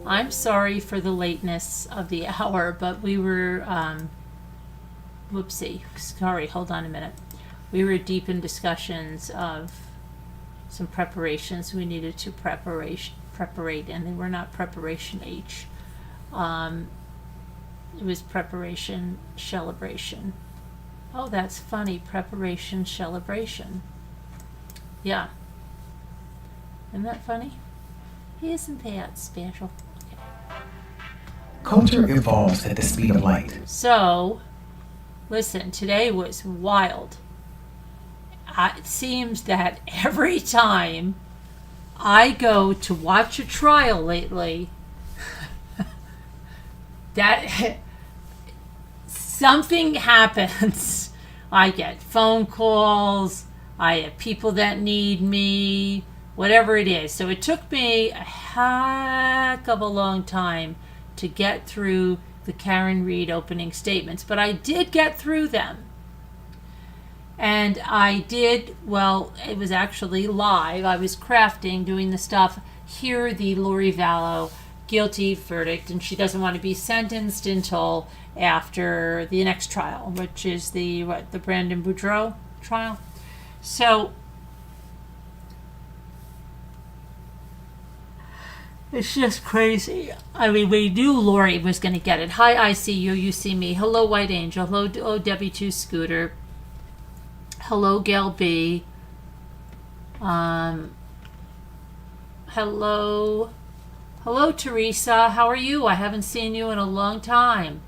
I'm sorry for the lateness of the hour, but we were, whoopsie, sorry, hold on a minute. We were deep in discussions of some preparations we needed to preparate, and they were not preparation H. It was preparation, celebration. Oh, that's funny, preparation, celebration. Yeah. Isn't that funny? Isn't that special? Culture evolves at the speed of light. So, listen, today was wild. It seems that every time I go to watch a trial lately, that something happens. I get phone calls, I have people that need me, whatever it is. So it took me a heck of a long time to get through the Karen Reed opening statements, but I did get through them. And I did, well, it was actually live. I was crafting, doing the stuff, hear the Lori Vallow guilty verdict, and she doesn't want to be sentenced until after the next trial, which is the Brandon Boudreaux trial. So it's just crazy. I mean, we knew Lori was going to get it. Hi, I see you. You see me. Hello, White Angel. Hello, W2 Scooter. Hello, Gail B. Hello, Teresa. How are you? I haven't seen you in a long time.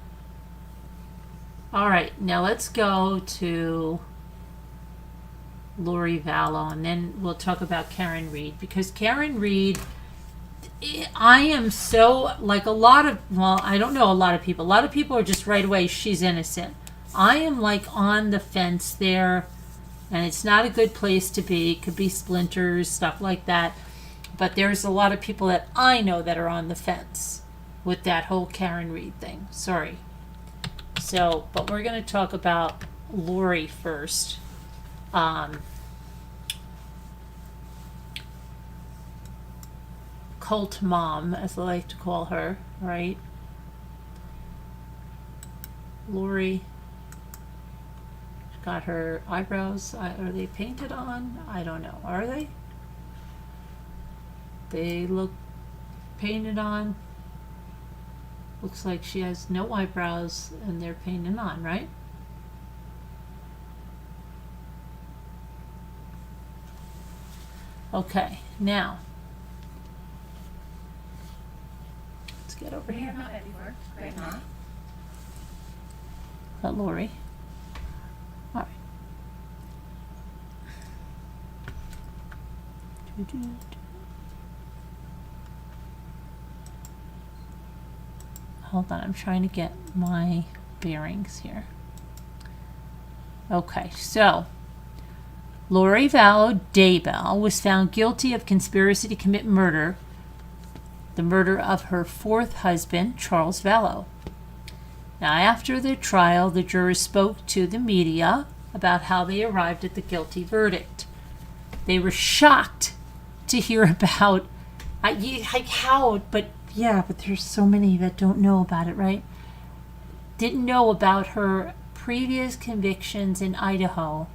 All right, now let's go to Lori Vallow, and then we'll talk about Karen Reed, because Karen Reed, I am so, like a lot of, well, I don't know a lot of people. A lot of people are just right away, she's innocent. I am like on the fence there, and it's not a good place to be. It could be splinters, stuff like that. But there's a lot of people that I know that are on the fence with that whole Karen Reed thing. Sorry. So, but we're going to talk about Lori first. Cult mom, as I like to call her, right? Lori got her eyebrows. Are they painted on? I don't know. Are they? They look painted on. Looks like she has no eyebrows and they're painted on, right? Okay, now let's get over here. Great, huh? That Lori. All right. Hold on, I'm trying to get my bearings here. Okay, so Lori Vallow Daybell was found guilty of conspiracy to commit murder, the murder of her fourth husband, Charles Vallow. Now, after the trial, the jurors spoke to the media about how they arrived at the guilty verdict. They were shocked to hear about but there's so many that don't know about it, right? Didn't know about her previous convictions in Idaho,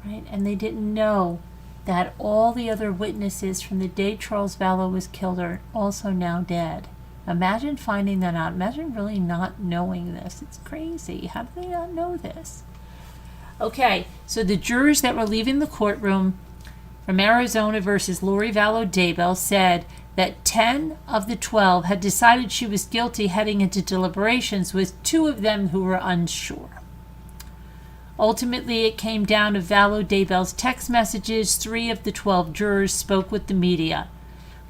right? And they didn't know that all the other witnesses from the day Charles Vallow was killed are also now dead. Imagine finding that out. Imagine really not knowing this. It's crazy. How do they not know this? Okay, so the jurors that were leaving the courtroom from Arizona versus Lori Vallow Daybell said that 10 of the 12 had decided she was guilty heading into deliberations, with 2 of them who were unsure. Ultimately, it came down to Vallow Daybell's text messages. 3 of the 12 jurors spoke with the media.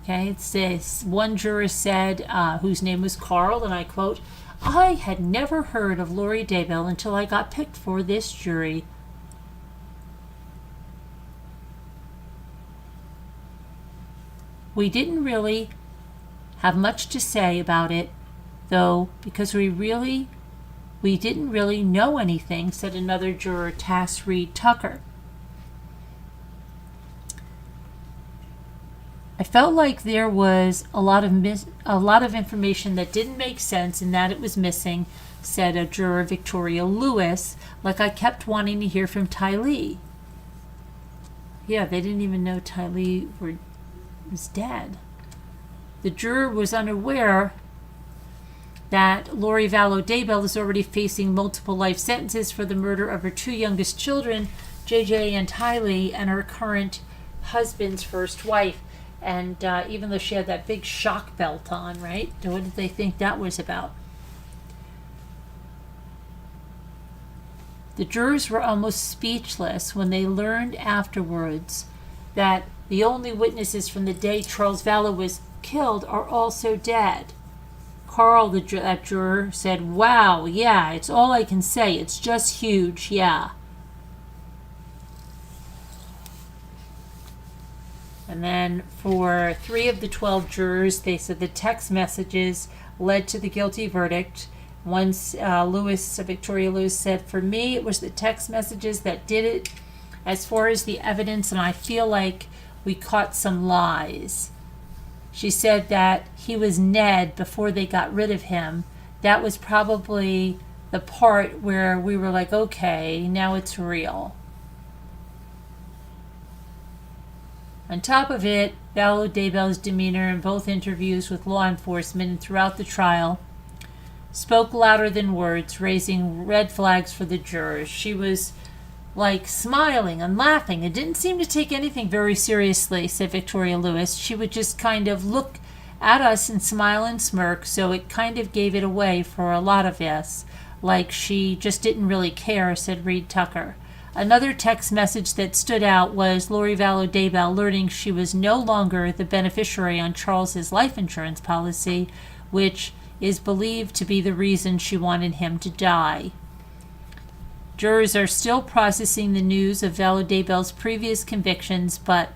Okay, it says one juror said, whose name was Carl, and I quote, "I had never heard of Lori Daybell until I got picked for this jury. We didn't really have much to say about it, though, because we didn't really know anything," said another juror, Tass Reed Tucker. I felt like there was a lot of information that didn't make sense and that it was missing, said a juror, Victoria Lewis. Like I kept wanting to hear from Tylee. Yeah, they didn't even know Tylee was dead. The juror was unaware that Lori Vallow Daybell is already facing multiple life sentences for the murder of her two youngest children, JJ and Tylee, and her current husband's first wife. And even though she had that big shock belt on, right? What did they think that was about? The jurors were almost speechless when they learned afterwards that the only witnesses from the day Charles Vallow was killed are also dead. Carl, that juror, said, "Wow, yeah, it's all I can say. It's just huge, yeah." And then for 3 of the 12 jurors, they said the text messages led to the guilty verdict. Once Victoria Lewis said, "For me, it was the text messages that did it as far as the evidence, and I feel like we caught some lies." She said that he was Ned before they got rid of him. That was probably the part where we were like, okay, now it's real. On top of it, Vallow Daybell's demeanor in both interviews with law enforcement and throughout the trial spoke louder than words, raising red flags for the jurors. She was like smiling and laughing. It didn't seem to take anything very seriously, said Victoria Lewis. She would just kind of look at us and smile and smirk, so it kind of gave it away for a lot of us. Like she just didn't really care, said Reed Tucker. Another text message that stood out was Lori Vallow Daybell learning she was no longer the beneficiary on Charles's life insurance policy, which is believed to be the reason she wanted him to die. Jurors are still processing the news of Vallow Daybell's previous convictions, but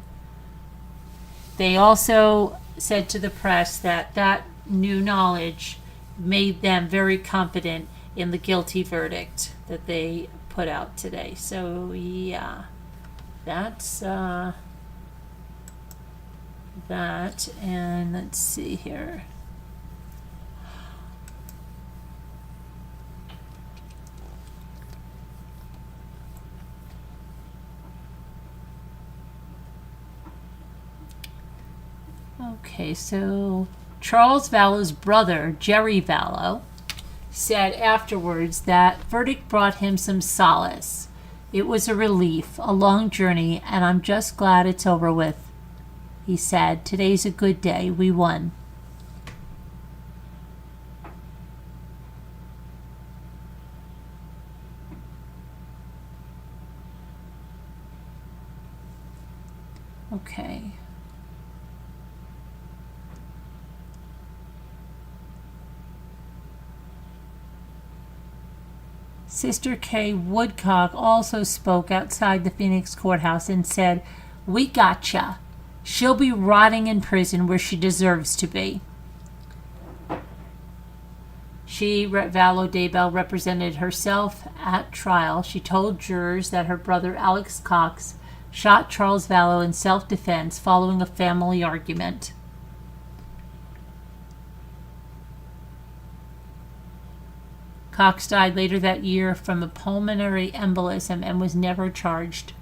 they also said to the press that that new knowledge made them very confident in the guilty verdict that they put out today. So yeah, that's that. And let's see here. Okay, so Charles Vallow's brother, Jerry Vallow, said afterwards that verdict brought him some solace. It was a relief, a long journey, and I'm just glad it's over with. He said, "Today's a good day. We won." Okay. Sister Kay Woodcock also spoke outside the Phoenix courthouse and said, "We gotcha. She'll be rotting in prison where she deserves to be." Vallow Daybell, represented herself at trial. She told jurors that her brother Alex Cox shot Charles Vallow in self-defense following a family argument. Cox died later that year from a pulmonary embolism and was never charged.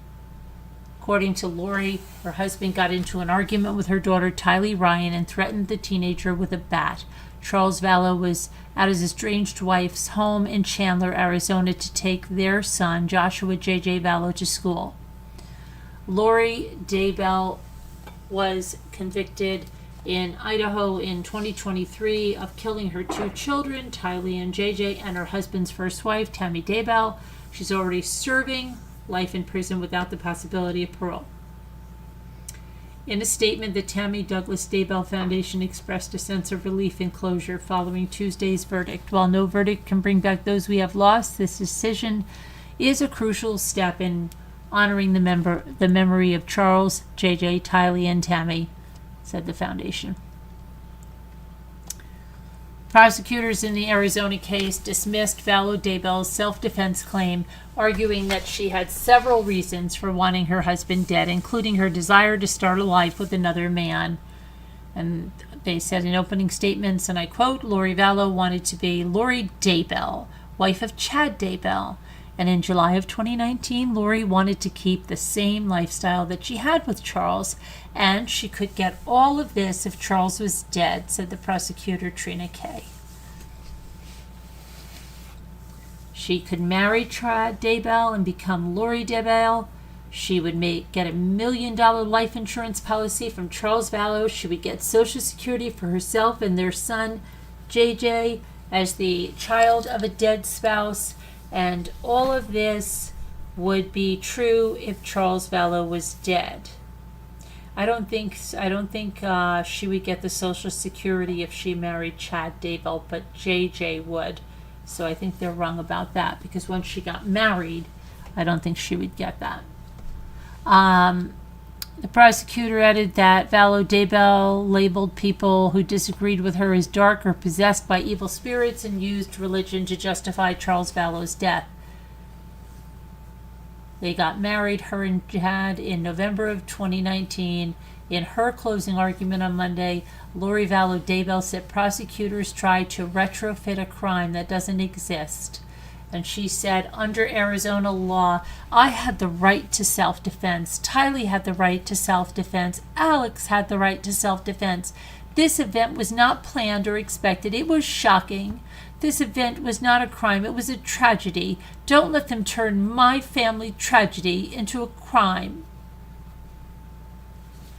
According to Lori, her husband got into an argument with her daughter Tylee Ryan and threatened the teenager with a bat. Charles Vallow was at his estranged wife's home in Chandler, Arizona, to take their son, Joshua J.J. Vallow, to school. Lori Daybell was convicted in Idaho in 2023 of killing her two children, Tylee and JJ, and her husband's first wife, Tammy Daybell. She's already serving life in prison without the possibility of parole. In a statement, the Tammy Douglas Daybell Foundation expressed a sense of relief and closure following Tuesday's verdict. While no verdict can bring back those we have lost, this decision is a crucial step in honoring the memory of Charles, JJ, Tylee, and Tammy, said the foundation. Prosecutors in the Arizona case dismissed Vallow Daybell's self-defense claim, arguing that she had several reasons for wanting her husband dead, including her desire to start a life with another man. And they said in opening statements, and I quote, Lori Vallow wanted to be Lori Daybell, wife of Chad Daybell. And in July of 2019, Lori wanted to keep the same lifestyle that she had with Charles, and she could get all of this if Charles was dead, said the prosecutor Trina Kay. She could marry Chad Daybell and become Lori Daybell. She would get $1 million life insurance policy from Charles Vallow. She would get Social Security for herself and their son, JJ, as the child of a dead spouse. And all of this would be true if Charles Vallow was dead. I don't think she would get the Social Security if she married Chad Daybell, but JJ would. So I think they're wrong about that, because once she got married, I don't think she would get that. The prosecutor added that Vallow Daybell labeled people who disagreed with her as dark or possessed by evil spirits and used religion to justify Charles Vallow's death. They got married, her and Chad, in November of 2019. In her closing argument on Monday, Lori Vallow Daybell said prosecutors tried to retrofit a crime that doesn't exist. And she said, under Arizona law, I had the right to self-defense. Tylee had the right to self-defense. Alex had the right to self-defense. This event was not planned or expected. It was shocking. This event was not a crime. It was a tragedy. Don't let them turn my family tragedy into a crime.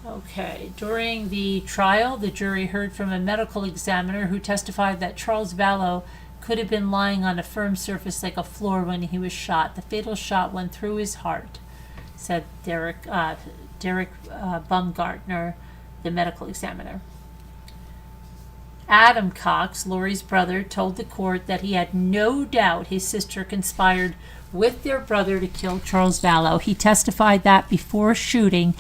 Okay. During the trial, the jury heard from a medical examiner who testified that Charles Vallow could have been lying on a firm surface like a floor when he was shot. The fatal shot went through his heart, said Derek Baumgartner, the medical examiner. Adam Cox, Lori's brother, told the court that he had no doubt his sister conspired with their brother to kill Charles Vallow. He testified that before shooting,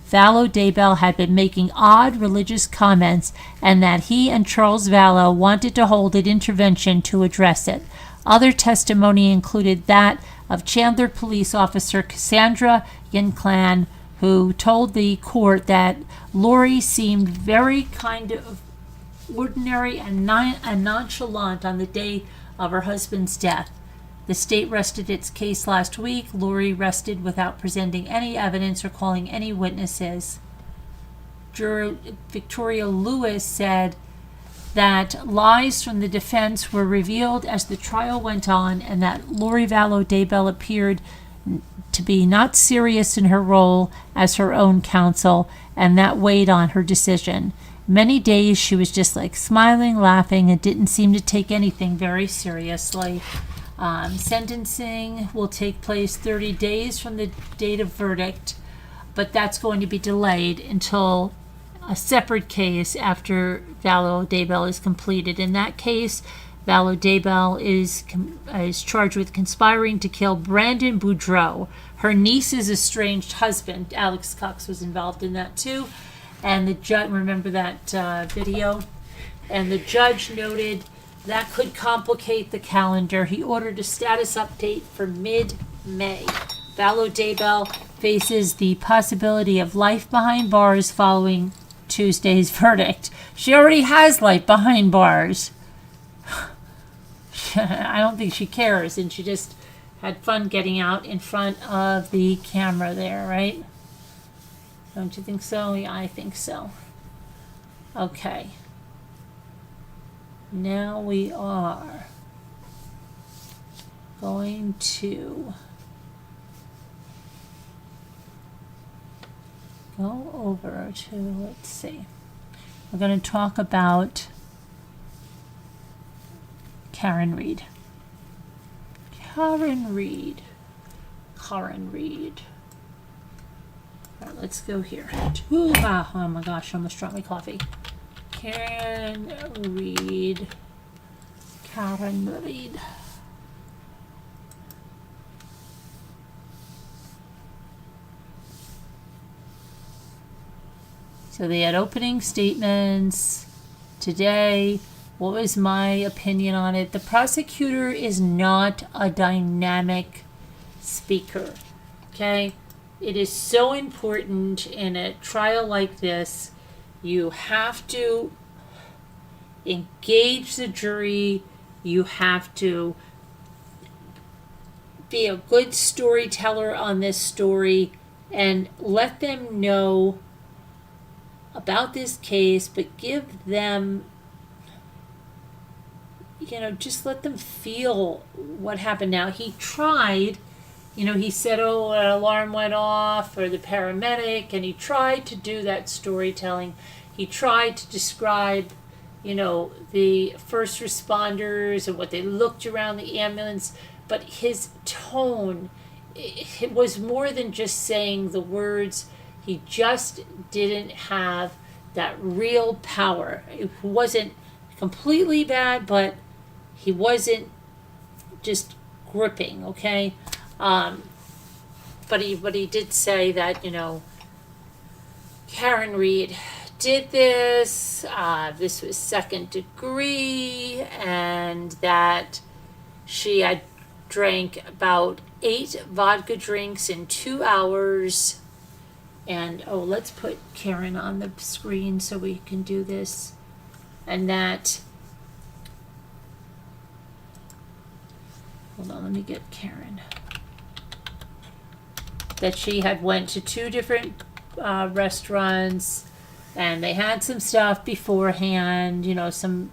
Vallow Daybell had been making odd religious comments and that he and Charles Vallow wanted to hold an intervention to address it. Other testimony included that of Chandler police officer Cassandra Yinclan, who told the court that Lori seemed very kind of ordinary and nonchalant on the day of her husband's death. The state rested its case last week. Lori rested without presenting any evidence or calling any witnesses. Juror Victoria Lewis said that lies from the defense were revealed as the trial went on and that Lori Vallow Daybell appeared to be not serious in her role as her own counsel, and that weighed on her decision. Many days she was just like smiling, laughing, and didn't seem to take anything very seriously. Sentencing will take place 30 days from the date of verdict, but that's going to be delayed until a separate case after Vallow Daybell is completed. In that case, Vallow Daybell is charged with conspiring to kill Brandon Boudreaux, her niece's estranged husband. Alex Cox was involved in that too. And the judge, remember that video? And the judge noted that could complicate the calendar. He ordered a status update for mid-May. Vallow Daybell faces the possibility of life behind bars following Tuesday's verdict. She already has life behind bars. I don't think she cares, and she just had fun getting out in front of the camera there, right? Don't you think so? Yeah, I think so. Okay. Now we are going to go over to, let's see, we're going to talk about Karen Reed. Karen Reed. All right, let's go here. Oh my gosh, I almost dropped my coffee. Karen Reed. So they had opening statements today. What was my opinion on it? The prosecutor is not a dynamic speaker. Okay? It is so important in a trial like this You have to engage the jury. You have to be a good storyteller on this story and let them know about this case, but give them, just let them feel what happened. Now, he tried, he said, oh, an alarm went off, or the paramedic, and he tried to do that storytelling. He tried to describe, the first responders and what they looked around the ambulance, but his tone, it was more than just saying the words. He just didn't have that real power. It wasn't completely bad, but he wasn't just gripping, okay? But he did say that, Karen Reed did this, this was second degree, and that she had drank about 8 vodka drinks in 2 hours. And, let's put Karen on the screen so we can do this. And that, hold on, let me get Karen. That she had went to 2 different restaurants, and they had some stuff beforehand, some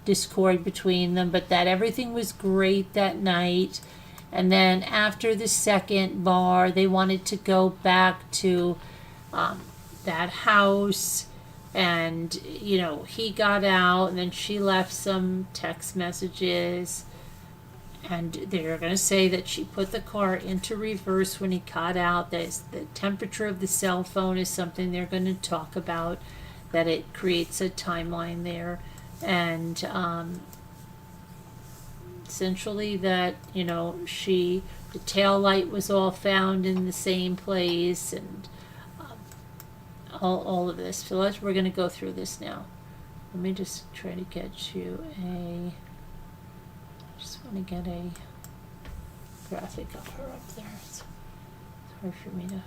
discord between them, but that everything was great that night. And then after the second bar, they wanted to go back to that house, and he got out, and then she left some text messages, and they're going to say that she put the car into reverse when he got out. That the temperature of the cell phone is something they're going to talk about, that it creates a timeline there, and essentially that the tail light was all found in the same place, and all of this. So we're going to go through this now. Let me just try to get you just want to get a graphic of her up there. It's hard for me to.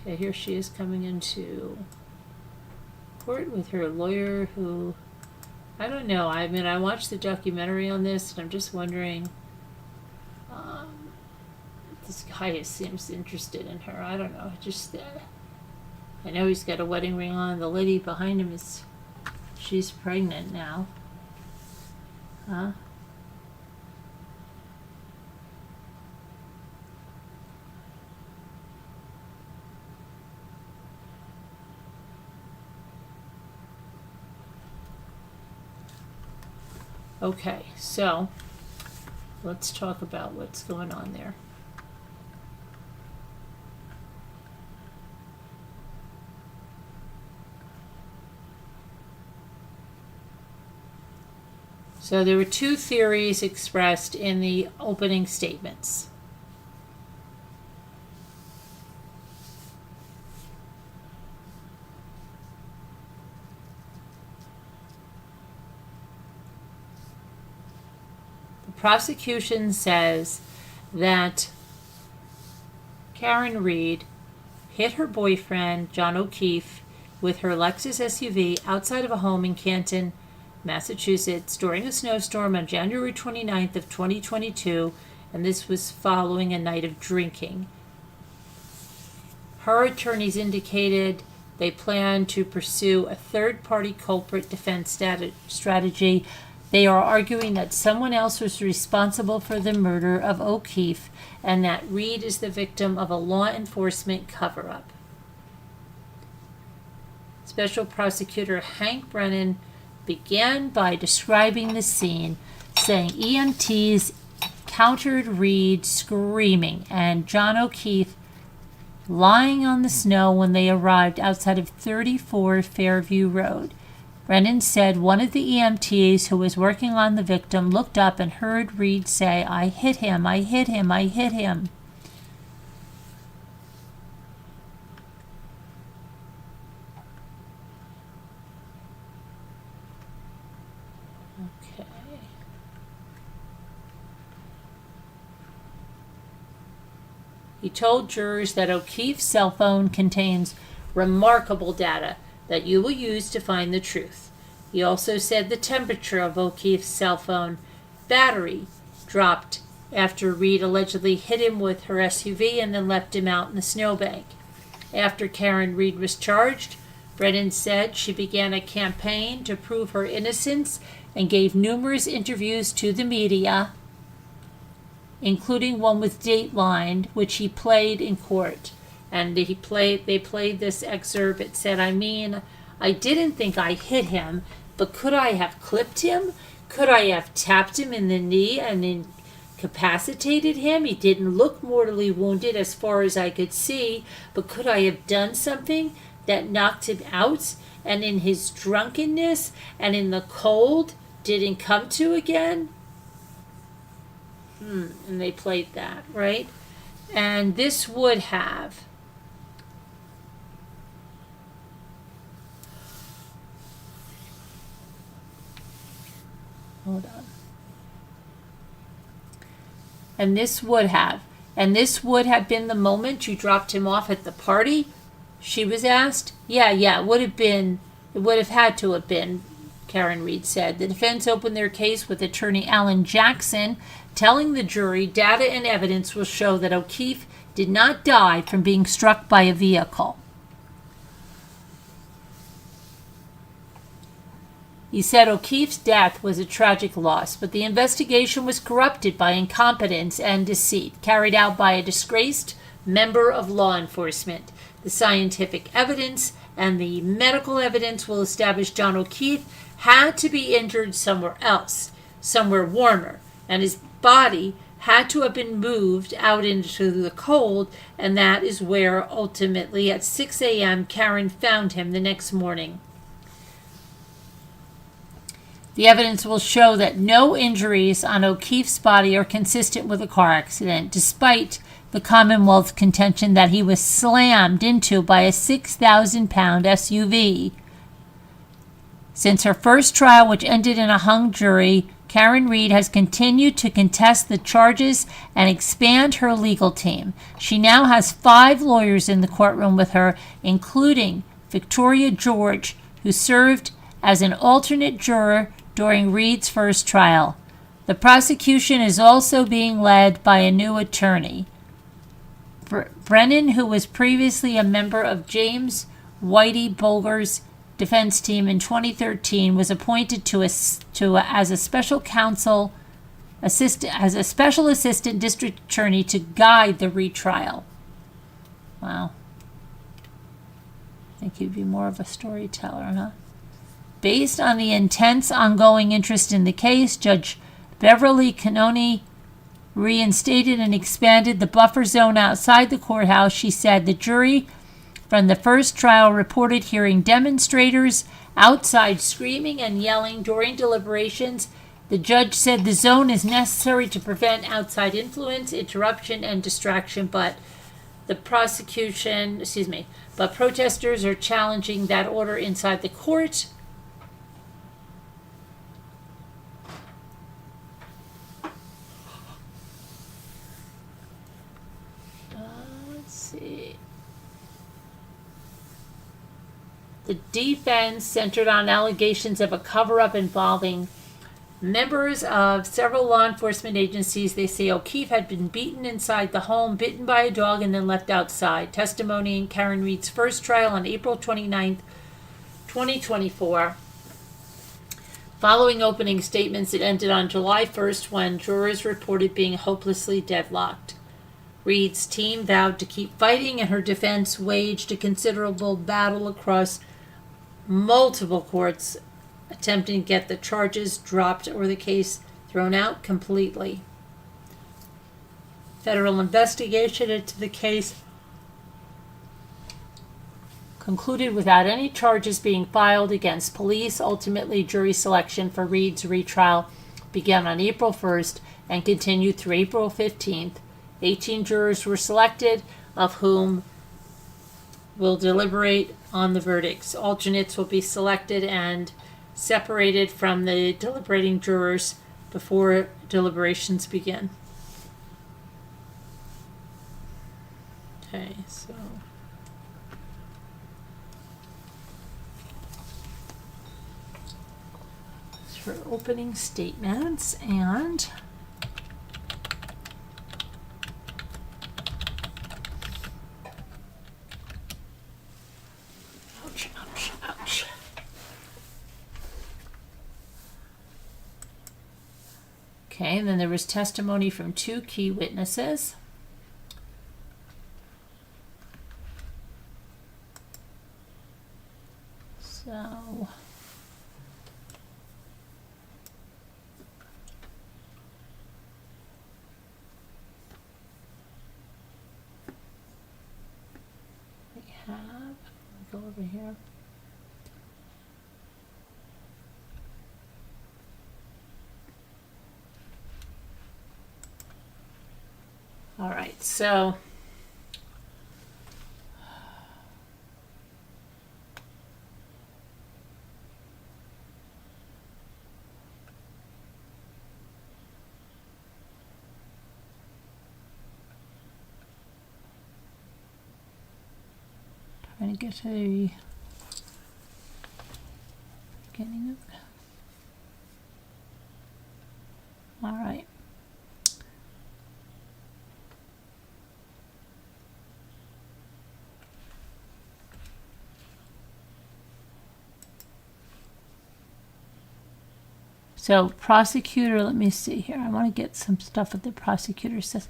Okay, here she is coming into court with her lawyer, who, I don't know. I mean, I watched the documentary on this, and I'm just wondering. This guy seems interested in her. I don't know. I know he's got a wedding ring on. The lady behind him she's pregnant now. Huh? Okay, so let's talk about what's going on there. So there were 2 theories expressed in the opening statements. The prosecution says that Karen Reed hit her boyfriend, John O'Keefe, with her Lexus SUV outside of a home in Canton, Massachusetts, during a snowstorm on January 29th of 2022, and this was following a night of drinking. Her attorneys indicated they plan to pursue a third-party culprit defense strategy. They are arguing that someone else was responsible for the murder of O'Keefe, and that Reed is the victim of a law enforcement cover-up. Special Prosecutor Hank Brennan began by describing the scene, saying EMTs countered Reed screaming and John O'Keefe lying on the snow when they arrived outside of 34 Fairview Road. Brennan said one of the EMTs who was working on the victim looked up and heard Reed say, "I hit him, I hit him, I hit him." He told jurors that O'Keefe's cell phone contains remarkable data that you will use to find the truth. He also said the temperature of O'Keefe's cell phone battery dropped after Reed allegedly hit him with her SUV and then left him out in the snowbank. After Karen Reed was charged, Brennan said she began a campaign to prove her innocence and gave numerous interviews to the media, including one with Dateline, which he played in court. And they played this excerpt. It said, I didn't think I hit him, but could I have clipped him? Could I have tapped him in the knee and incapacitated him? He didn't look mortally wounded as far as I could see, but could I have done something that knocked him out and in his drunkenness and in the cold didn't come to again? And they played that, right? And this would have hold on. And this would have been the moment you dropped him off at the party? She was asked. Yeah, it would have had to have been, Karen Reed said. The defense opened their case with attorney Alan Jackson, telling the jury data and evidence will show that O'Keefe did not die from being struck by a vehicle. He said O'Keefe's death was a tragic loss, but the investigation was corrupted by incompetence and deceit, carried out by a disgraced member of law enforcement. The scientific evidence and the medical evidence will establish John O'Keefe had to be injured somewhere else, somewhere warmer, and his body had to have been moved out into the cold, and that is where ultimately at 6 a.m. Karen found him the next morning. The evidence will show that no injuries on O'Keefe's body are consistent with a car accident, despite the Commonwealth's contention that he was slammed into by a 6,000-pound SUV. Since her first trial, which ended in a hung jury, Karen Reed has continued to contest the charges and expand her legal team. She now has 5 lawyers in the courtroom with her, including Victoria George, who served as an alternate juror during Reed's first trial. The prosecution is also being led by a new attorney. Brennan, who was previously a member of James Whitey Bulger's defense team in 2013, was appointed as a special assistant district attorney to guide the retrial. Wow. I think he'd be more of a storyteller, huh? Based on the intense ongoing interest in the case, Judge Beverly Canoni reinstated and expanded the buffer zone outside the courthouse. She said the jury from the first trial reported hearing demonstrators outside screaming and yelling during deliberations. The judge said the zone is necessary to prevent outside influence, interruption, and distraction, but protesters are challenging that order inside the court. The defense centered on allegations of a cover-up involving members of several law enforcement agencies. They say O'Keefe had been beaten inside the home, bitten by a dog, and then left outside. Testimony in Karen Reed's first trial on April 29th, 2024. Following opening statements, it ended on July 1st when jurors reported being hopelessly deadlocked. Reed's team vowed to keep fighting, and her defense waged a considerable battle across multiple courts, attempting to get the charges dropped or the case thrown out completely. Federal investigation into the case concluded without any charges being filed against police. Ultimately, jury selection for Reed's retrial began on April 1st and continued through April 15th. 18 jurors were selected, of whom will deliberate on the verdicts. Alternates will be selected and separated from the deliberating jurors before deliberations begin. Okay, so for opening statements and ouch, ouch, ouch. Okay, and then there was testimony from 2 key witnesses. So we have, go over here. All right, so trying to get to the beginning of it. All right. So prosecutor, let me see here. I want to get some stuff that the prosecutor says.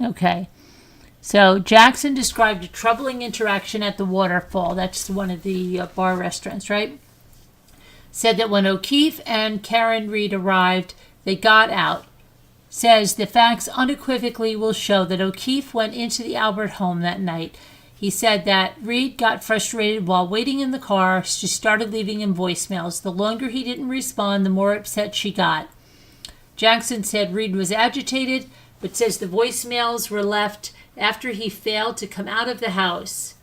Okay. So Jackson described a troubling interaction at the Waterfall. That's one of the bar restaurants, right? Said that when O'Keefe and Karen Reed arrived, they got out. Says the facts unequivocally will show that O'Keefe went into the Albert home that night. He said that Reed got frustrated while waiting in the car. She started leaving him voicemails. The longer he didn't respond, the more upset she got. Jackson said Reed was agitated, but says the voicemails were left after he failed to come out of the house.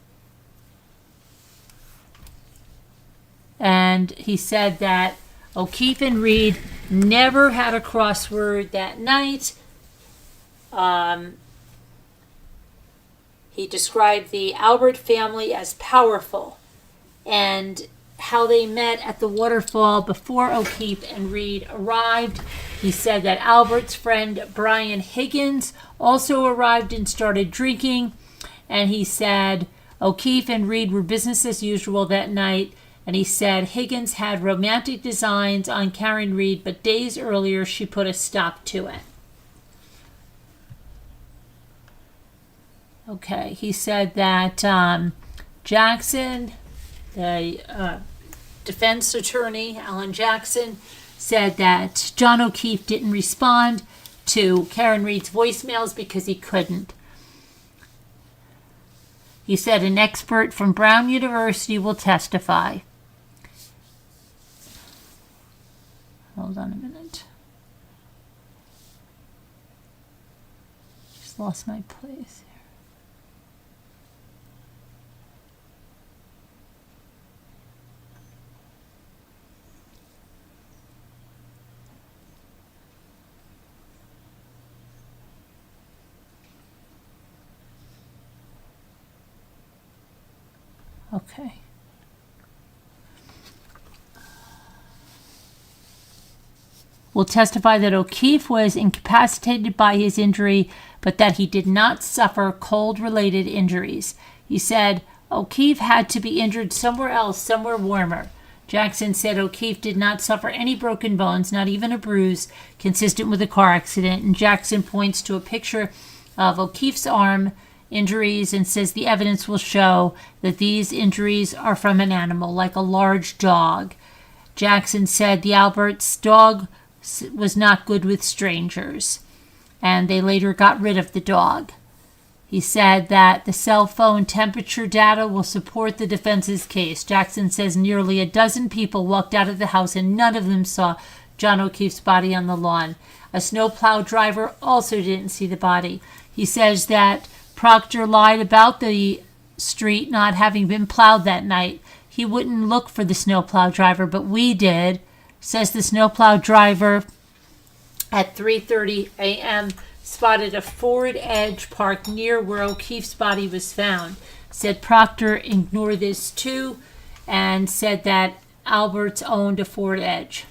And he said that O'Keefe and Reed never had a crossword that night. He described the Albert family as powerful and how they met at the Waterfall before O'Keefe and Reed arrived. He said that Albert's friend Brian Higgins also arrived and started drinking. And he said O'Keefe and Reed were business as usual that night. And he said Higgins had romantic designs on Karen Reed, but days earlier she put a stop to it. Okay, he said that Jackson, the defense attorney, Alan Jackson, said that John O'Keefe didn't respond to Karen Reed's voicemails because he couldn't. He said an expert from Brown University will testify. Hold on a minute. Just lost my place here. Okay. Will testify that O'Keefe was incapacitated by his injury, but that he did not suffer cold-related injuries. He said O'Keefe had to be injured somewhere else, somewhere warmer. Jackson said O'Keefe did not suffer any broken bones, not even a bruise, consistent with a car accident. And Jackson points to a picture of O'Keefe's arm injuries and says the evidence will show that these injuries are from an animal, like a large dog. Jackson said the Alberts' dog was not good with strangers, and they later got rid of the dog. He said that the cell phone temperature data will support the defense's case. Jackson says nearly a dozen people walked out of the house and none of them saw John O'Keefe's body on the lawn. A snowplow driver also didn't see the body. He says that Proctor lied about the street not having been plowed that night. He wouldn't look for the snowplow driver, but we did. Says the snowplow driver at 3:30 a.m. spotted a Ford Edge parked near where O'Keefe's body was found. Said Proctor ignored this too and said that Alberts owned a Ford Edge.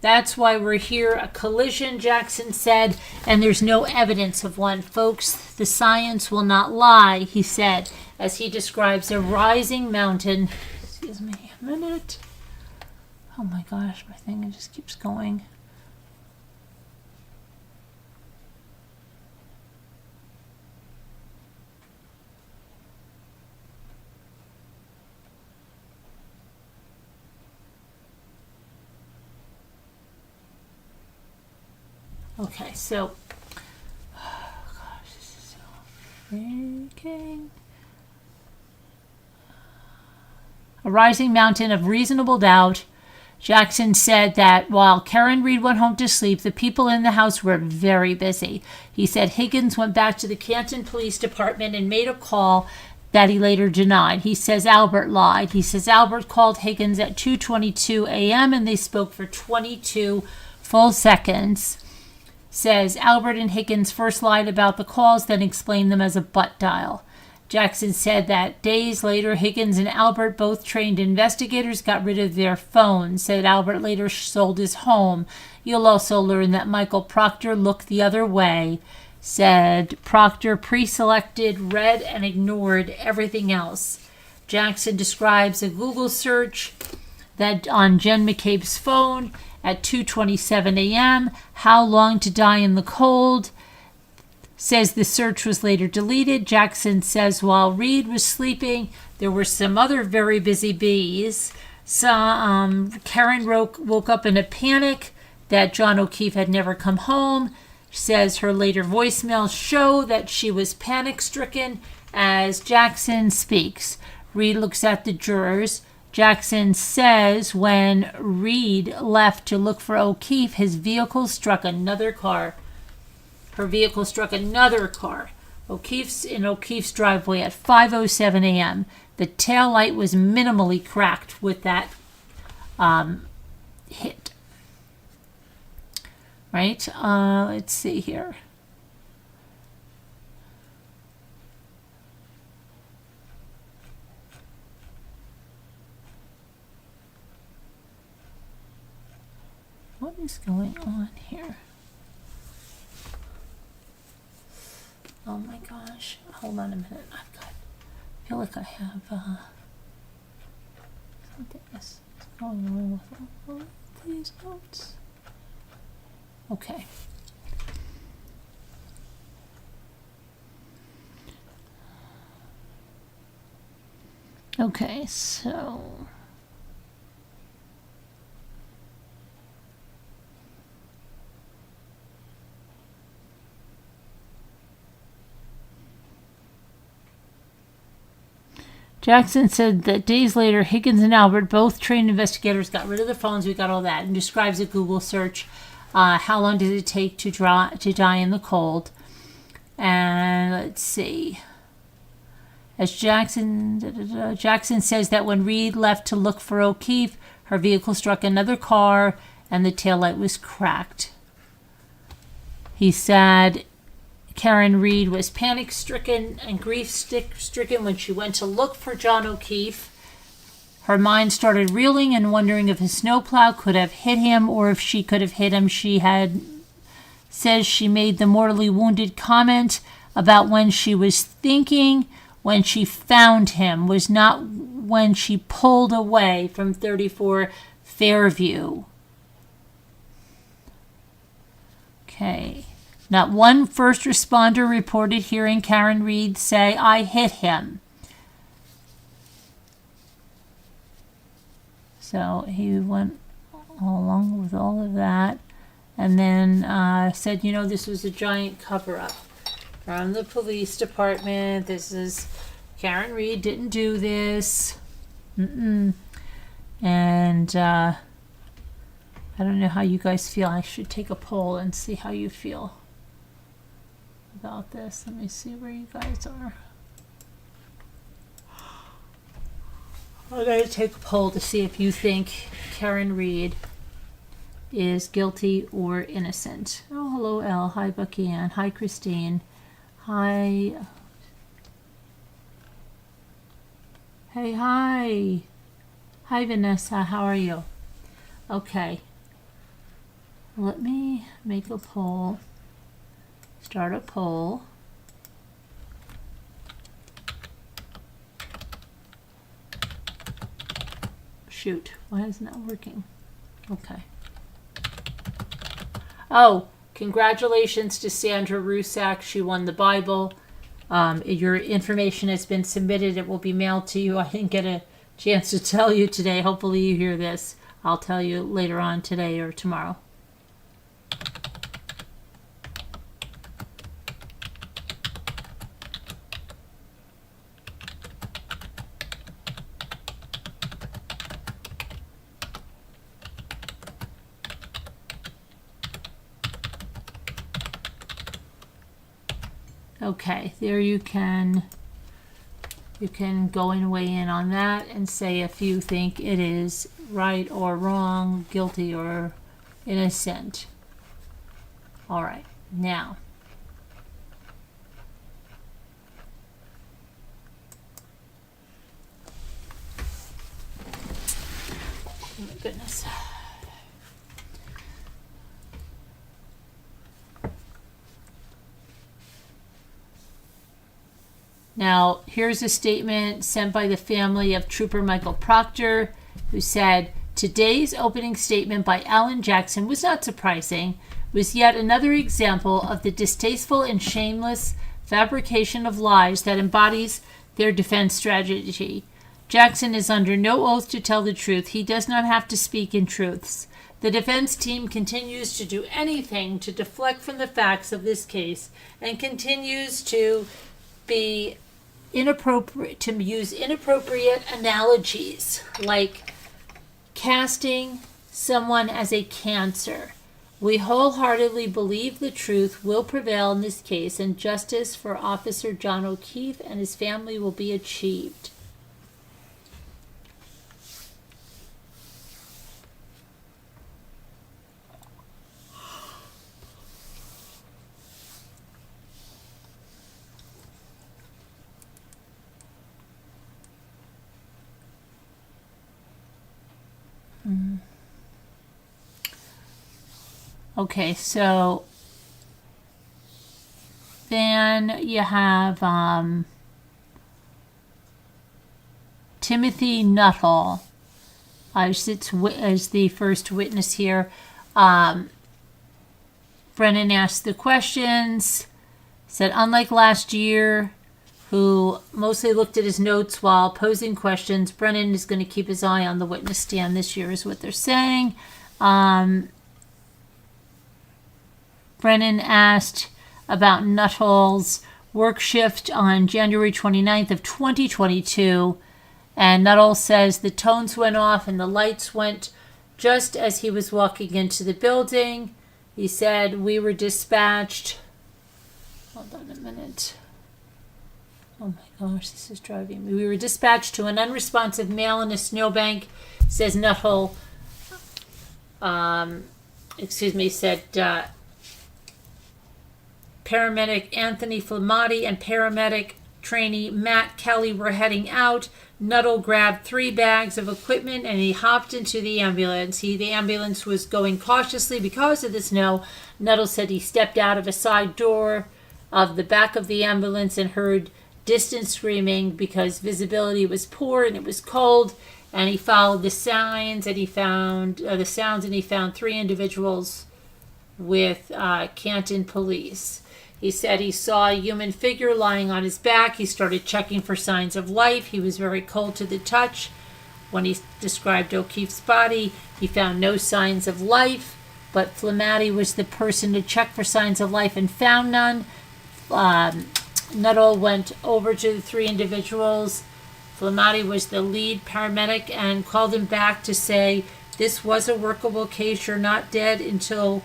That's why we're here. A collision, Jackson said, and there's no evidence of one. Folks, the science will not lie, he said, as he describes a rising mountain. Excuse me a minute. Oh my gosh, my thing just keeps going. Okay, so, oh gosh, this is so freaking. A rising mountain of reasonable doubt. Jackson said that while Karen Reed went home to sleep, the people in the house were very busy. He said Higgins went back to the Canton Police Department and made a call that he later denied. He says Albert lied. He says Albert called Higgins at 2:22 a.m. and they spoke for 22 full seconds. Says Albert and Higgins first lied about the calls, then explained them as a butt dial. Jackson said that days later, Higgins and Albert, both trained investigators, got rid of their phones. Said Albert later sold his home. You'll also learn that Michael Proctor looked the other way. Said Proctor pre-selected, read, and ignored everything else. Jackson describes a Google search that on Jen McCabe's phone at 2:27 a.m. How long to die in the cold? Says the search was later deleted. Jackson says while Reed was sleeping, there were some other very busy bees. Karen woke up in a panic that John O'Keefe had never come home. Says her later voicemails show that she was panic-stricken as Jackson speaks. Reed looks at the jurors. Jackson says when Reed left to look for O'Keefe, his vehicle struck another car. Her vehicle struck another car. O'Keefe's driveway at 5:07 a.m. The taillight was minimally cracked with that hit. Right? Let's see here. What is going on here? Oh my gosh. Hold on a minute. I feel like I have something is going on with all of these notes. Okay. Okay, so Jackson said that days later, Higgins and Albert, both trained investigators, got rid of the phones. We got all that, and describes a Google search. How long did it take to die in the cold? And let's see. As Jackson says that when Reed left to look for O'Keefe, her vehicle struck another car, and the taillight was cracked. He said Karen Reed was panic-stricken and grief-stricken when she went to look for John O'Keefe. Her mind started reeling and wondering if a snowplow could have hit him or if she could have hit him. Says she made the mortally wounded comment about when she was thinking when she found him was not when she pulled away from 34 Fairview. Okay. Not one first responder reported hearing Karen Reed say, "I hit him." So he went along with all of that and then said, this was a giant cover-up. from the police department. This is Karen Reed didn't do this. And I don't know how you guys feel. I should take a poll and see how you feel about this. Let me see where you guys are. I'm going to take a poll to see if you think Karen Reed is guilty or innocent. Oh, hello, Elle. Hi, Bucky Ann. Hi, Christine. Hi. Hey, hi. Hi, Vanessa. How are you? Okay. Let me make a poll. Start a poll. Shoot, why isn't that working? Okay. Oh, congratulations to Sandra Rusak. She won the Bible. Your information has been submitted. It will be mailed to you. I didn't get a chance to tell you today. Hopefully you hear this. I'll tell you later on today or tomorrow. Okay, there you can go and weigh in on that and say if you think it is right or wrong, guilty or innocent. All right, now. Oh my goodness. Now, here's a statement sent by the family of Trooper Michael Proctor, who said, "Today's opening statement by Alan Jackson was not surprising, was yet another example of the distasteful and shameless fabrication of lies that embodies their defense strategy. Jackson is under no oath to tell the truth. He does not have to speak in truths. The defense team continues to do anything to deflect from the facts of this case and continues to be inappropriate, to use inappropriate analogies like casting someone as a cancer. We wholeheartedly believe the truth will prevail in this case and justice for Officer John O'Keefe and his family will be achieved." Okay, so then you have Timothy Nuttall as the first witness here. Brennan asked the questions, said unlike last year, who mostly looked at his notes while posing questions, Brennan is going to keep his eye on the witness stand this year is what they're saying. Brennan asked about Nuttall's work shift on January 29th of 2022, and Nuttall says the tones went off and the lights went just as he was walking into the building. He said, "We were dispatched." Hold on a minute. Oh my gosh, this is driving me. "We were dispatched to an unresponsive male in a snowbank," says Nuttall. Said Paramedic Anthony Flamati and paramedic trainee Matt Kelly were heading out. Nuttall grabbed 3 bags of equipment and he hopped into the ambulance. The ambulance was going cautiously because of the snow. Nuttall said he stepped out of a side door of the back of the ambulance and heard distant screaming because visibility was poor and it was cold. And he followed the signs and he found the sounds and he found 3 individuals with Canton police. He said he saw a human figure lying on his back. He started checking for signs of life. He was very cold to the touch. When he described O'Keefe's body, he found no signs of life, but Flamati was the person to check for signs of life and found none. Nuttall went over to the three individuals. Flamati was the lead paramedic and called him back to say, this was a workable case. You're not dead until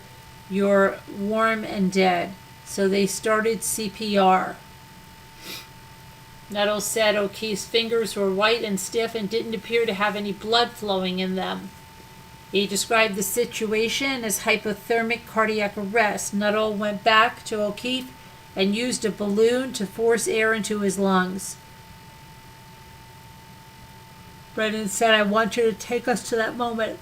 you're warm and dead. So they started CPR. Nuttall said O'Keefe's fingers were white and stiff and didn't appear to have any blood flowing in them. He described the situation as hypothermic cardiac arrest. Nuttall went back to O'Keefe and used a balloon to force air into his lungs. Brennan said, I want you to take us to that moment.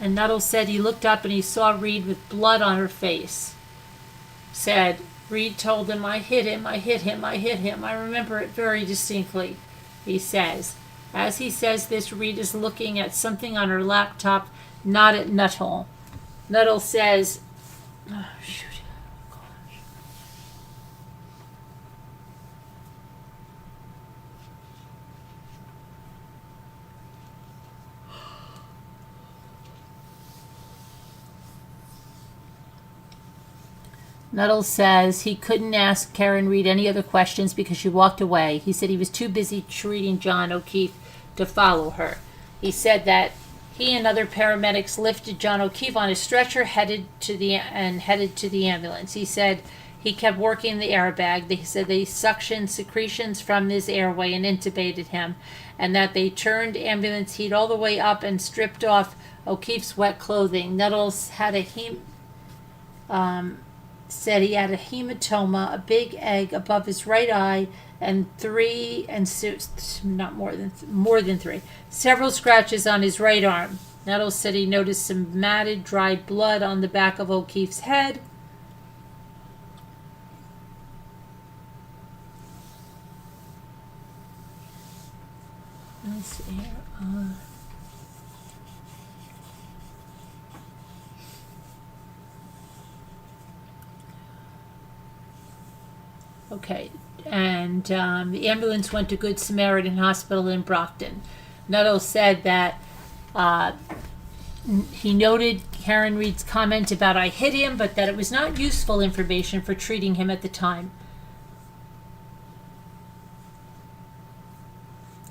And Nuttall said he looked up and he saw Reed with blood on her face. Said, Reed told him, I hit him, I hit him, I hit him. I remember it very distinctly, he says. As he says this, Reed is looking at something on her laptop, not at Nuttall. Nuttall says, oh, shoot. Nuttall says he couldn't ask Karen Reed any other questions because she walked away. He said he was too busy treating John O'Keefe to follow her. He said that he and other paramedics lifted John O'Keefe on a stretcher headed to the ambulance. He said he kept working the airbag. They said they suctioned secretions from his airway and intubated him, and that they turned ambulance heat all the way up and stripped off O'Keefe's wet clothing. Nuttall had said he had a hematoma, a big egg above his right eye, and more than three, several scratches on his right arm. Nuttall said he noticed some matted, dried blood on the back of O'Keefe's head. Let's see here. Okay, and the ambulance went to Good Samaritan Hospital in Brockton. Nuttall said that he noted Karen Reed's comment about I hit him, but that it was not useful information for treating him at the time.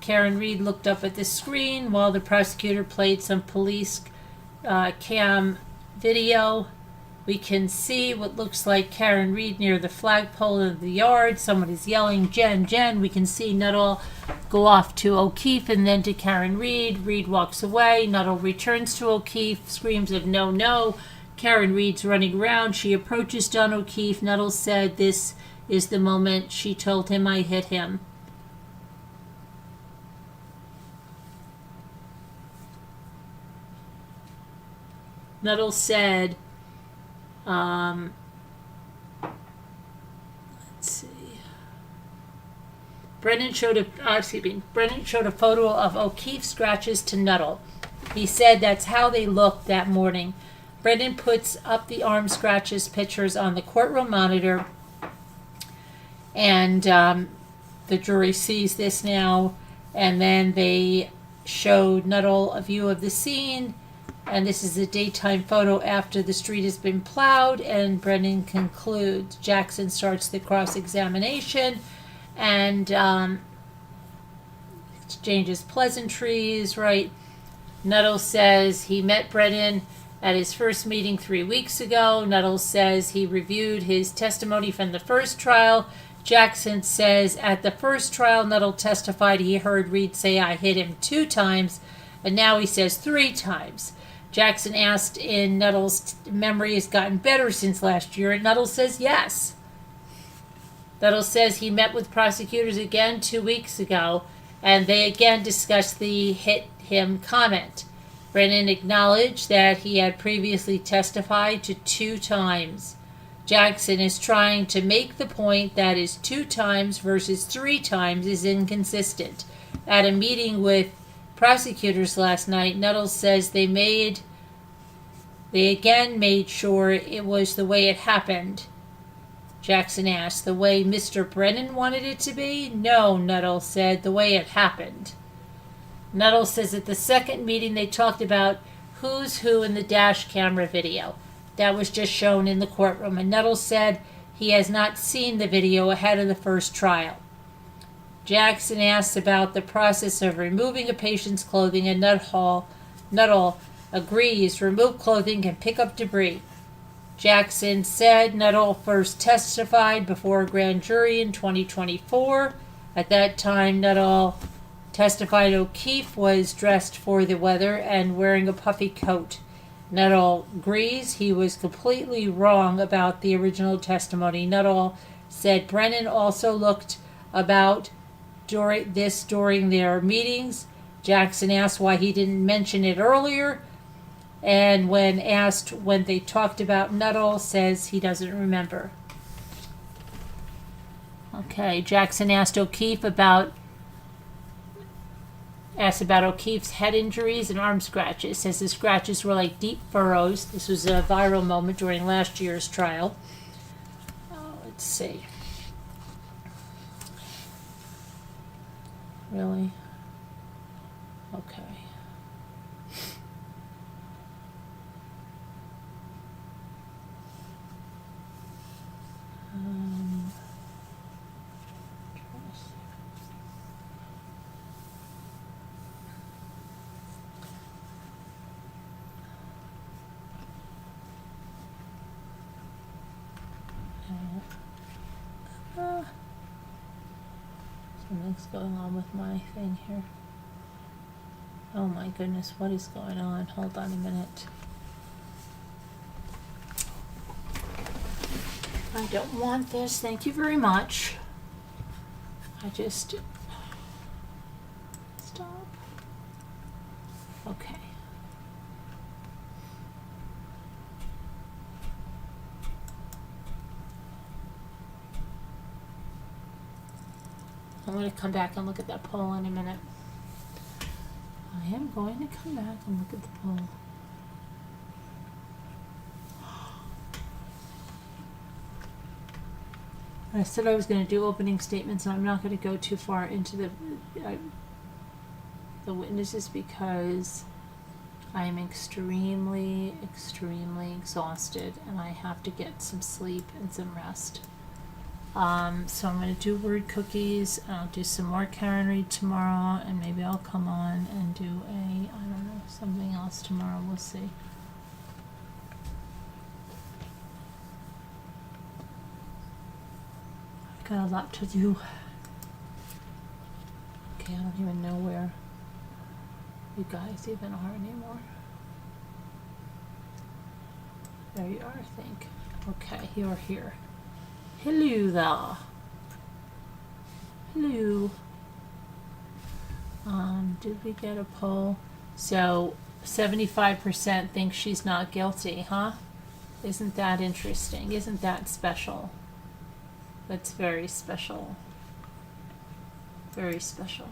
Karen Reed looked up at the screen while the prosecutor played some police cam video. We can see what looks like Karen Reed near the flagpole of the yard. Someone is yelling, Jen, Jen. We can see Nuttall go off to O'Keefe and then to Karen Reed. Reed walks away. Nuttall returns to O'Keefe, screams of no, no. Karen Reed's running around. She approaches John O'Keefe. Nuttall said this is the moment she told him I hit him. Nuttall said, let's see. Brennan showed a photo of O'Keefe's scratches to Nuttall. He said that's how they looked that morning. Brennan puts up the arm scratches pictures on the courtroom monitor, and the jury sees this now. And then they showed Nuttall a view of the scene. And this is a daytime photo after the street has been plowed, and Brennan concludes. Jackson starts the cross-examination and exchanges pleasantries, right? Nuttall says he met Brennan at his first meeting 3 weeks ago. Nuttall says he reviewed his testimony from the first trial. Jackson says at the first trial, Nuttall testified he heard Reed say, I hit him 2 times, and now he says 3 times. Jackson asked if Nuttall's memory has gotten better since last year, and Nuttall says yes. Nuttall says he met with prosecutors again 2 weeks ago, and they again discussed the hit him comment. Brennan acknowledged that he had previously testified to 2 times. Jackson is trying to make the point that his 2 times versus 3 times is inconsistent. At a meeting with prosecutors last night, Nuttall says they again made sure it was the way it happened. Jackson asked, the way Mr. Brennan wanted it to be? No, Nuttall said, the way it happened. Nuttall says at the second meeting they talked about who's who in the dash camera video. That was just shown in the courtroom. And Nuttall said he has not seen the video ahead of the first trial. Jackson asks about the process of removing a patient's clothing, and Nuttall agrees remove clothing and pick up debris. Jackson said Nuttall first testified before a grand jury in 2024. At that time, Nuttall testified O'Keefe was dressed for the weather and wearing a puffy coat. Nuttall agrees he was completely wrong about the original testimony. Nuttall said Brennan also looked about during their meetings. Jackson asked why he didn't mention it earlier, and when asked when they talked about Nuttall, says he doesn't remember. Okay, Jackson asked about O'Keefe's head injuries and arm scratches. Says the scratches were like deep furrows. This was a viral moment during last year's trial. Let's see. Really? Okay. Something's going on with my thing here. Oh my goodness, what is going on? Hold on a minute. I don't want this. Thank you very much. I just... Stop. Okay. I'm going to come back and look at that poll in a minute. I am going to come back and look at the poll. I said I was going to do opening statements, and I'm not going to go too far into the witnesses because I am extremely, extremely exhausted, and I have to get some sleep and some rest. So I'm going to do word cookies. I'll do some more Karen Read tomorrow, and maybe I'll come on and do something else tomorrow. We'll see. I've got a lot to do. Okay, I don't even know where you guys even are anymore. There you are, I think. Okay, you're here. Hello there. Hello. Did we get a poll? So 75% think she's not guilty, huh? Isn't that interesting? Isn't that special? That's very special. Very special.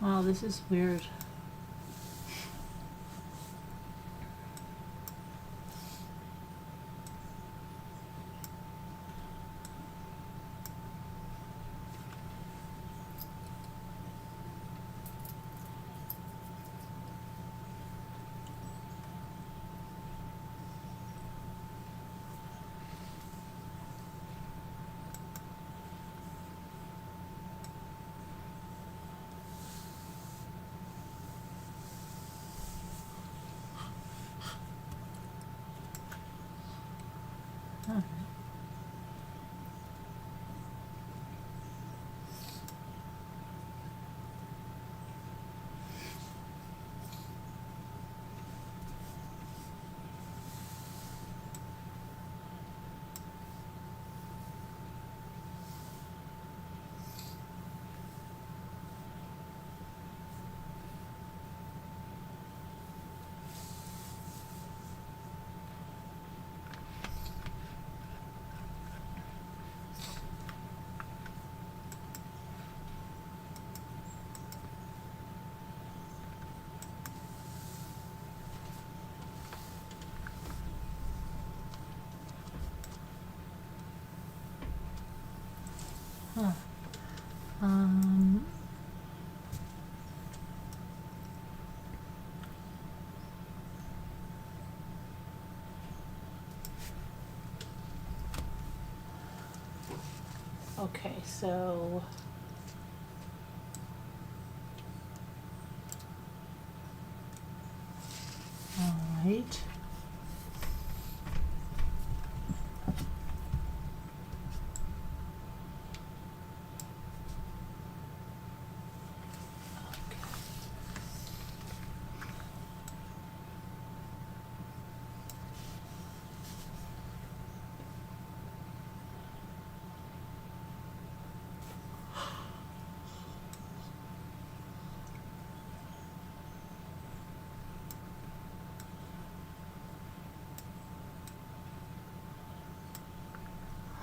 Wow, this is weird. Um, okay, so all right.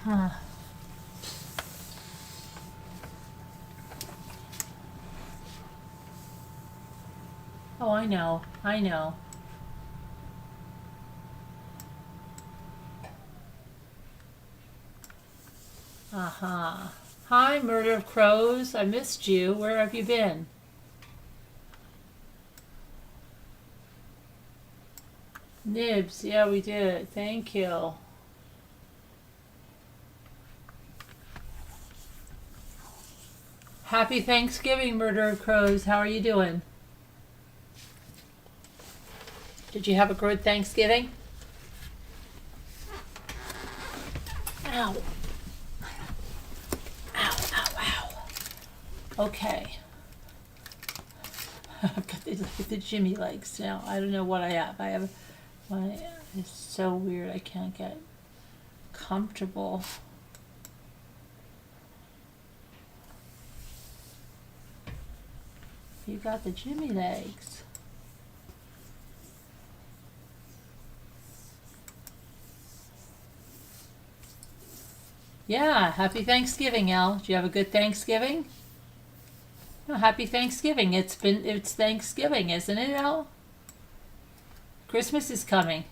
Huh. Oh, I know. I know. Uh-huh. Hi, Murder of Crows. I missed you. Where have you been? Nibs. Yeah, we did. Thank you. Happy Thanksgiving, Murder of Crows. How are you doing? Did you have a good Thanksgiving? Ow. Ow, ow, ow. Okay. I've got the Jimmy legs now. I don't know what I have. It's so weird. I can't get comfortable. You got the Jimmy legs. Yeah, happy Thanksgiving, Al. Did you have a good Thanksgiving? Oh, happy Thanksgiving. It's Thanksgiving, isn't it, Al? Christmas is coming.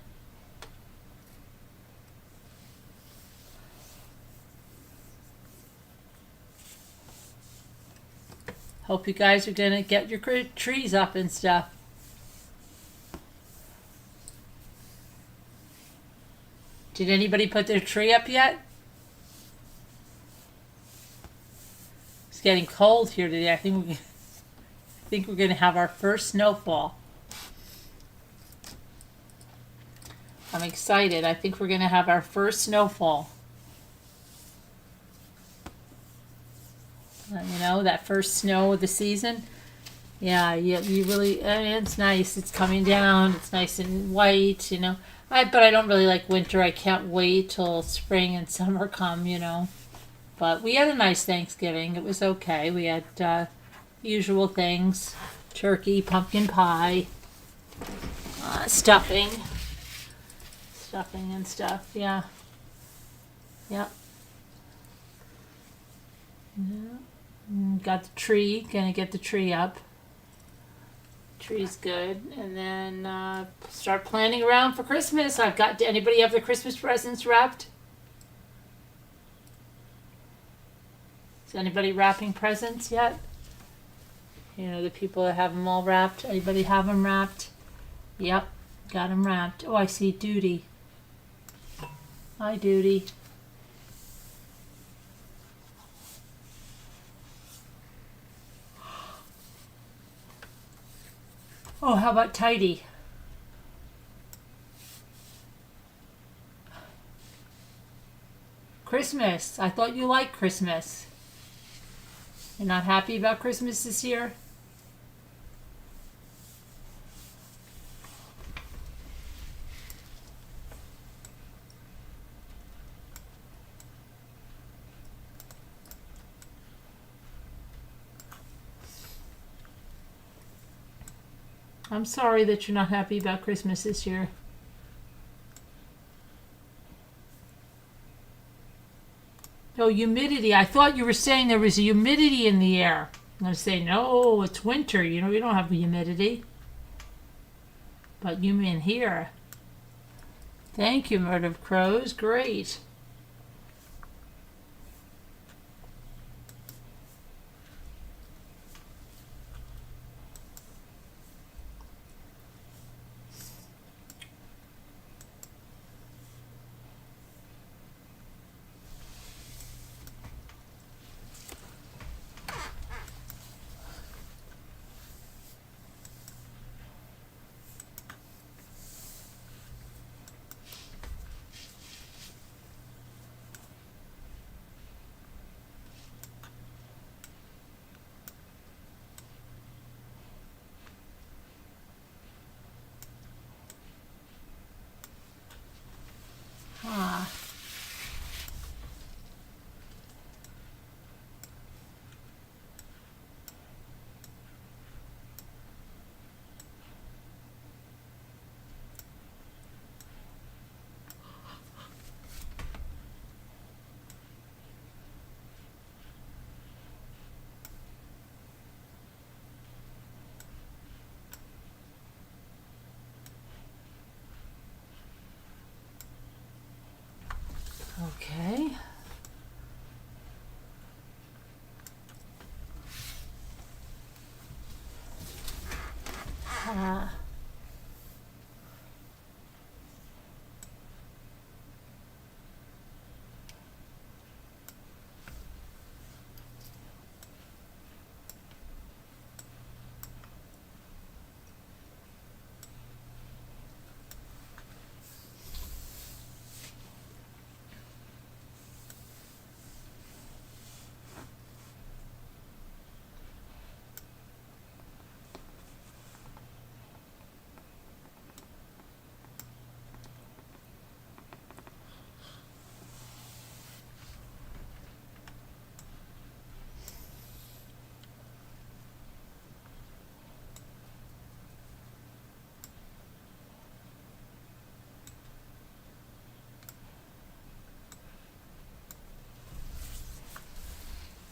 Hope you guys are gonna get your trees up and stuff. Did anybody put their tree up yet? It's getting cold here today. I think we're going to have our first snowfall. I'm excited. I think we're going to have our first snowfall. You know, that first snow of the season. Yeah, you really, I mean, it's nice. It's coming down. It's nice and white, you know. But I don't really like winter. I can't wait till spring and summer come, you know. But we had a nice Thanksgiving. It was okay. We had usual things. Turkey, pumpkin pie, stuffing and stuff. Yeah. Yep. Yeah. Got the tree. Gonna get the tree up. Tree's good. And then start planning around for Christmas. Anybody have their Christmas presents wrapped? Is anybody wrapping presents yet? You know, the people that have them all wrapped. Anybody have them wrapped? Yep, got them wrapped. Oh, I see Duty. Hi, Duty. Oh, how about Tidy? Christmas. I thought you liked Christmas. You're not happy about Christmas this year? I'm sorry that you're not happy about Christmas this year. Oh, humidity. I thought you were saying there was humidity in the air. I'm going to say, no, it's winter. You know, we don't have humidity. But you mean here. Thank you, Murder of Crows. Great.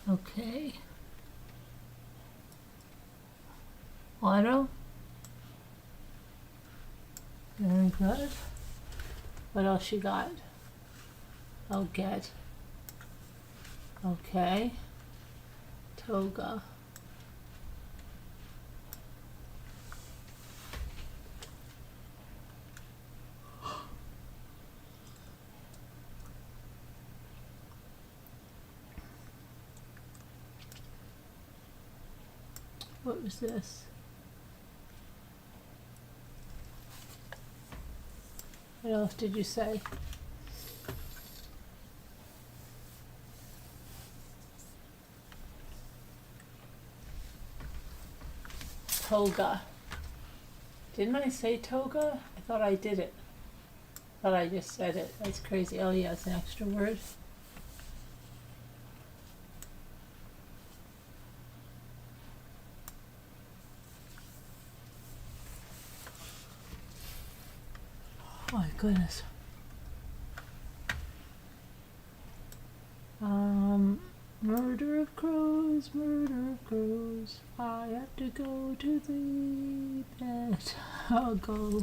Okay. Auto. Very good. What else you got? Oh, get. Okay. Toga. What was this? What else did you say? Toga. Didn't I say toga? I thought I did it. I thought I just said it. That's crazy. Oh yeah, it's an extra word. Oh my goodness. Murder of crows, murder of crows. I have to go to the bed. I'll go.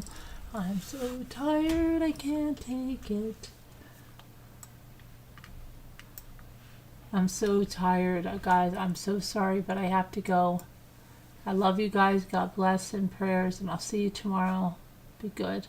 I'm so tired, I can't take it. I'm so tired, guys. I'm so sorry, but I have to go. I love you guys. God bless and prayers, and I'll see you tomorrow. Be good.